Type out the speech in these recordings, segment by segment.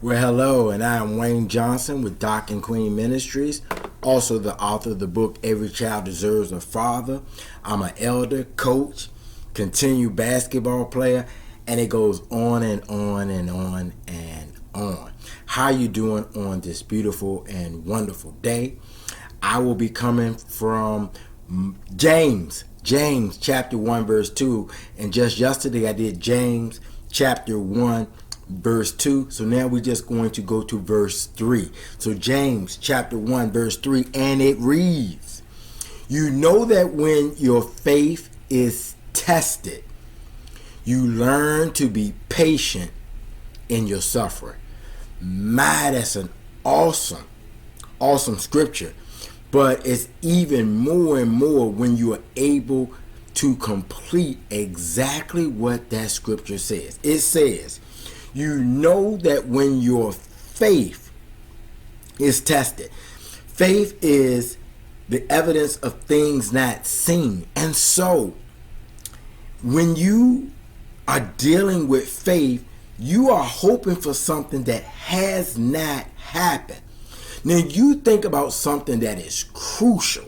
Well, hello, and I am Wayne Johnson with Doc and Queen Ministries, also the author of the book Every Child Deserves a Father. I'm an elder, coach, continued basketball player, and it goes on and on and on and on. How you doing on this beautiful and wonderful day? I will be coming from James chapter 1 verse 2, and just yesterday I did James chapter 1 verse 2. So now we're just going to go to verse 3. So James chapter 1 verse 3, and it reads, "You know that when your faith is tested, you learn to be patient in your suffering." My, that's an awesome scripture. But it's even more and more when you are able to complete exactly what that scripture says. It says, you know that when your faith is tested. Faith is the evidence of things not seen. And so, when you are dealing with faith, you are hoping for something that has not happened. Now, you think about something that is crucial,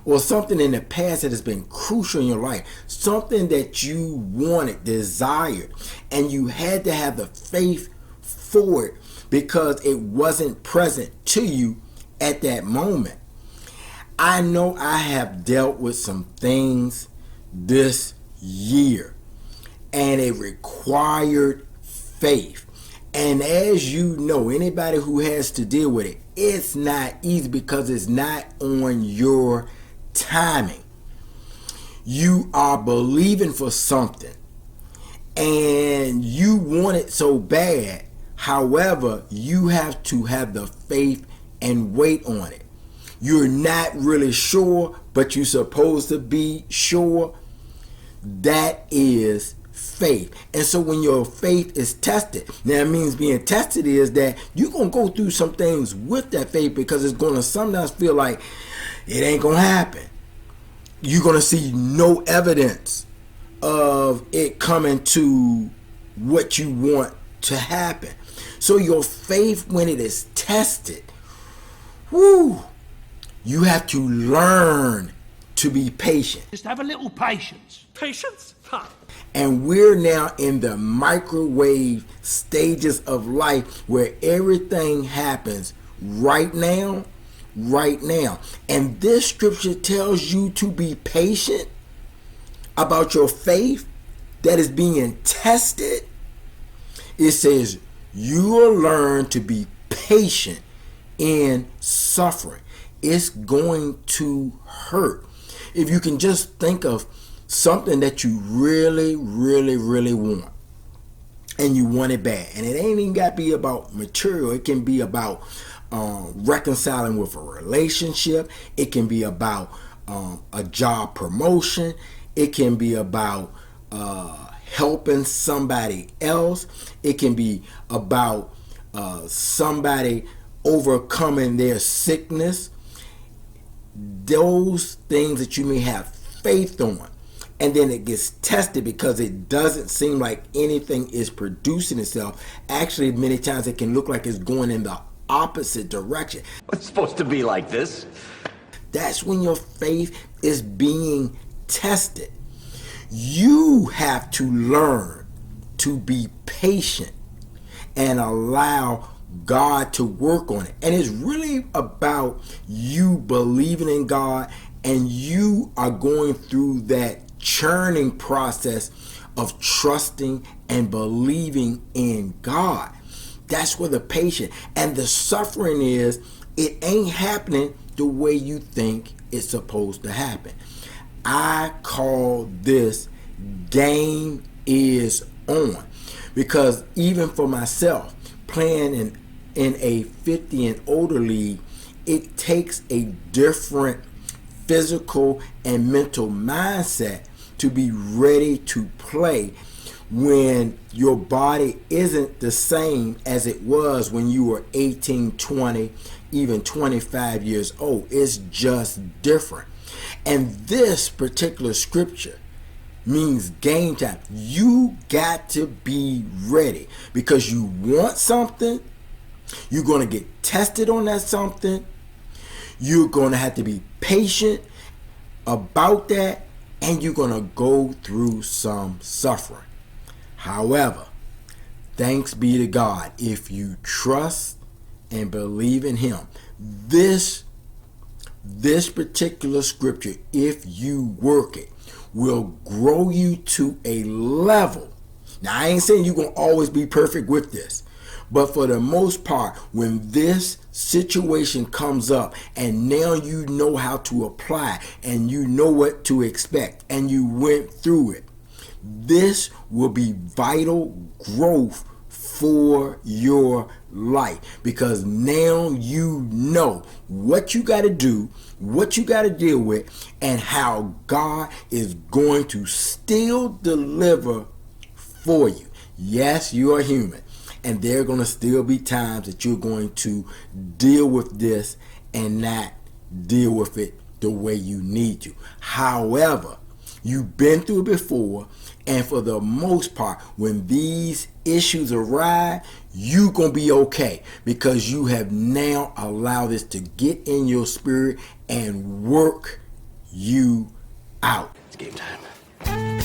or something in the past that has been crucial in your life, something that you wanted, desired, and you had to have the faith for it because it wasn't present to you at that moment. I know I have dealt with some things this year, and it required faith. And as you know, anybody who has to deal with it, it's not easy because it's not on your timing. You are believing for something and you want it so bad. However, you have to have the faith and wait on it. You're not really sure, but you're supposed to be sure. That is faith. And so when your faith is tested, now it means being tested is that you're going to go through some things with that faith because it's going to sometimes feel like it ain't going to happen. You're going to see no evidence of it coming to what you want to happen. So your faith, when it is tested, you have to learn to be patient. Just have a little patience. Patience? Huh. And we're now in the microwave stages of life where everything happens right now. And this scripture tells you to be patient about your faith that is being tested. It says you will learn to be patient in suffering. It's going to hurt. If you can just think of something that you really want, and you want it bad, and it ain't even got to be about material. It can be about reconciling with a relationship. It can be about a job promotion. It can be about helping somebody else. It can be about somebody overcoming their sickness. Those things that you may have faith on, and then it gets tested because it doesn't seem like anything is producing itself. Actually, many times it can look like it's going in the opposite direction. It's supposed to be like this. That's when your faith is being tested. You have to learn to be patient and allow God to work on it. And it's really about you believing in God, and you are going through that churning process of trusting and believing in God. That's where the patient and the suffering is. It ain't happening the way you think it's supposed to happen. I call this game is on, because even for myself, playing in a 50 and older league, it takes a different physical and mental mindset to be ready to play when your body isn't the same as it was when you were 18, 20, even 25 years old. It's just different. And this particular scripture means game time. You got to be ready because you want something You're going to get tested on that something. You're going to have to be patient about that, and you're going to go through some suffering. However, thanks be to God, if you trust and believe in him, this particular scripture, if you work it, will grow you to a level. Now, I ain't saying you're going to always be perfect with this, but for the most part, when this situation comes up and now you know how to apply and you know what to expect and you went through it, this will be vital growth for your life, because now you know what you got to do, what you got to deal with, and how God is going to still deliver for you. Yes, you are human, and there are going to still be times that you're going to deal with this and not deal with it the way you need to. However, you've been through it before, and for the most part, when these issues arise, you're going to be okay, because you have now allowed this to get in your spirit and work you out. It's game time.